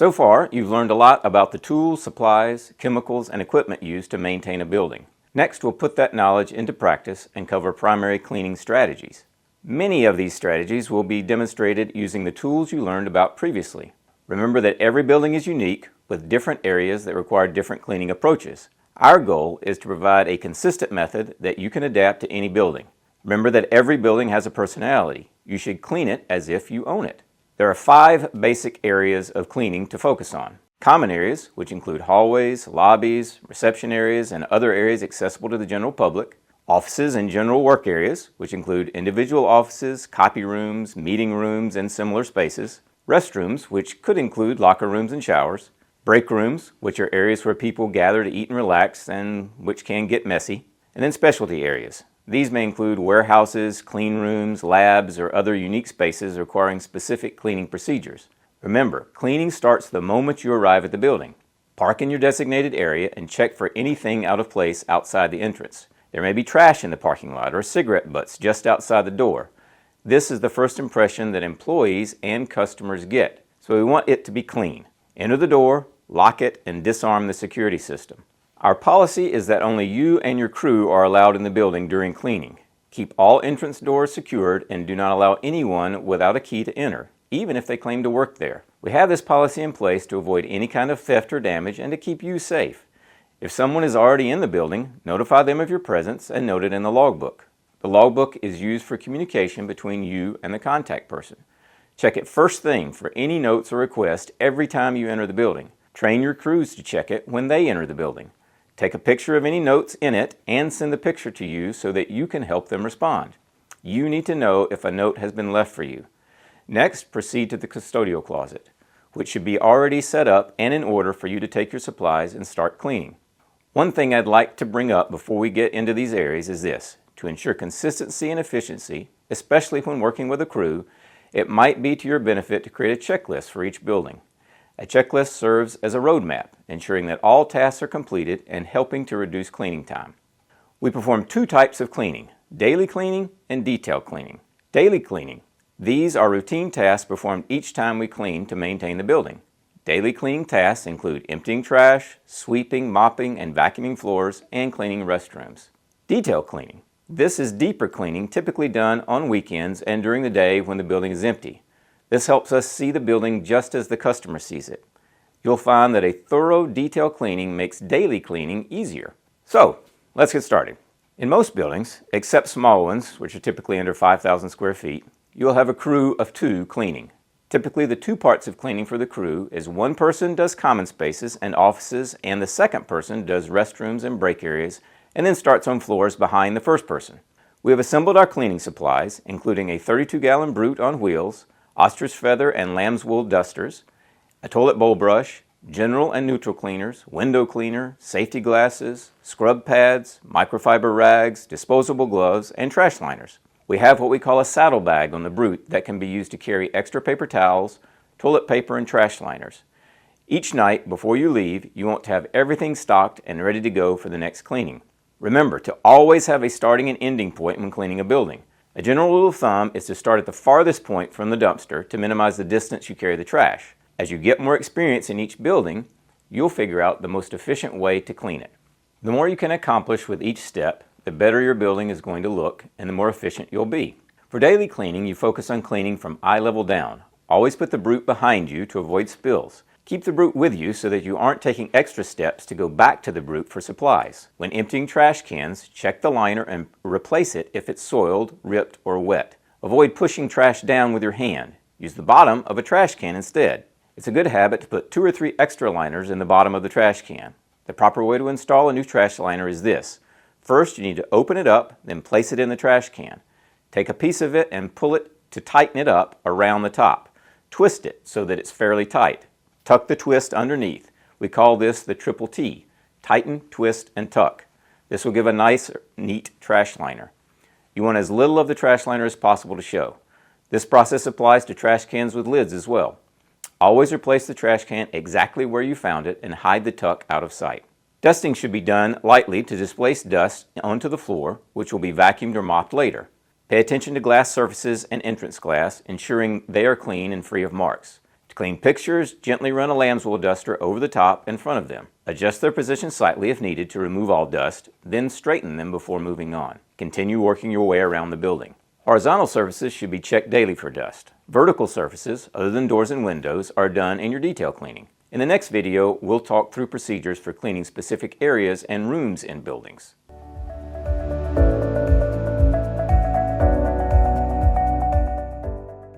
So far, you've learned a lot about the tools, supplies, chemicals, and equipment used to maintain a building. Next, we'll put that knowledge into practice and cover primary cleaning strategies. Many of these strategies will be demonstrated using the tools you learned about previously. Remember that every building is unique, with different areas that require different cleaning approaches. Our goal is to provide a consistent method that you can adapt to any building. Remember that every building has a personality. You should clean it as if you own it. There are 5 basic areas of cleaning to focus on. Common areas, which include hallways, lobbies, reception areas, and other areas accessible to the general public. Offices and general work areas, which include individual offices, copy rooms, meeting rooms, and similar spaces. Restrooms, which could include locker rooms and showers. Break rooms, which are areas where people gather to eat and relax and which can get messy. And then specialty areas. These may include warehouses, clean rooms, labs, or other unique spaces requiring specific cleaning procedures. Remember, cleaning starts the moment you arrive at the building. Park in your designated area and check for anything out of place outside the entrance. There may be trash in the parking lot or cigarette butts just outside the door. This is the first impression that employees and customers get, so we want it to be clean. Enter the door, lock it, and disarm the security system. Our policy is that only you and your crew are allowed in the building during cleaning. Keep all entrance doors secured and do not allow anyone without a key to enter, even if they claim to work there. We have this policy in place to avoid any kind of theft or damage and to keep you safe. If someone is already in the building, notify them of your presence and note it in the logbook. The logbook is used for communication between you and the contact person. Check it first thing for any notes or requests every time you enter the building. Train your crews to check it when they enter the building. Take a picture of any notes in it and send the picture to you so that you can help them respond. You need to know if a note has been left for you. Next, proceed to the custodial closet, which should be already set up and in order for you to take your supplies and start cleaning. One thing I'd like to bring up before we get into these areas is this. To ensure consistency and efficiency, especially when working with a crew, it might be to your benefit to create a checklist for each building. A checklist serves as a roadmap, ensuring that all tasks are completed and helping to reduce cleaning time. We perform 2 types of cleaning, daily cleaning and detail cleaning. Daily cleaning. These are routine tasks performed each time we clean to maintain the building. Daily cleaning tasks include emptying trash, sweeping, mopping, and vacuuming floors, and cleaning restrooms. Detail cleaning. This is deeper cleaning typically done on weekends and during the day when the building is empty. This helps us see the building just as the customer sees it. You'll find that a thorough detail cleaning makes daily cleaning easier. So, let's get started. In most buildings, except small ones, which are typically under 5,000 square feet, you'll have a crew of 2 cleaning. Typically, the 2 parts of cleaning for the crew is one person does common spaces and offices, and the second person does restrooms and break areas, and then starts on floors behind the first person. We have assembled our cleaning supplies, including a 32-gallon Brute on wheels, ostrich feather and lamb's wool dusters, a toilet bowl brush, general and neutral cleaners, window cleaner, safety glasses, scrub pads, microfiber rags, disposable gloves, and trash liners. We have what we call a saddle bag on the Brute that can be used to carry extra paper towels, toilet paper, and trash liners. Each night before you leave, you want to have everything stocked and ready to go for the next cleaning. Remember to always have a starting and ending point when cleaning a building. A general rule of thumb is to start at the farthest point from the dumpster to minimize the distance you carry the trash. As you get more experience in each building, you'll figure out the most efficient way to clean it. The more you can accomplish with each step, the better your building is going to look and the more efficient you'll be. For daily cleaning, you focus on cleaning from eye level down. Always put the Brute behind you to avoid spills. Keep the Brute with you so that you aren't taking extra steps to go back to the Brute for supplies. When emptying trash cans, check the liner and replace it if it's soiled, ripped, or wet. Avoid pushing trash down with your hand. Use the bottom of a trash can instead. It's a good habit to put 2 or 3 extra liners in the bottom of the trash can. The proper way to install a new trash liner is this. First, you need to open it up, then place it in the trash can. Take a piece of it and pull it to tighten it up around the top. Twist it so that it's fairly tight. Tuck the twist underneath. We call this the triple T. Tighten, twist, and tuck. This will give a nice, neat trash liner. You want as little of the trash liner as possible to show. This process applies to trash cans with lids as well. Always replace the trash can exactly where you found it and hide the tuck out of sight. Dusting should be done lightly to displace dust onto the floor, which will be vacuumed or mopped later. Pay attention to glass surfaces and entrance glass, ensuring they are clean and free of marks. To clean pictures, gently run a lambswool duster over the top in front of them. Adjust their position slightly if needed to remove all dust, then straighten them before moving on. Continue working your way around the building. Horizontal surfaces should be checked daily for dust. Vertical surfaces, other than doors and windows, are done in your detail cleaning. In the next video, we'll talk through procedures for cleaning specific areas and rooms in buildings.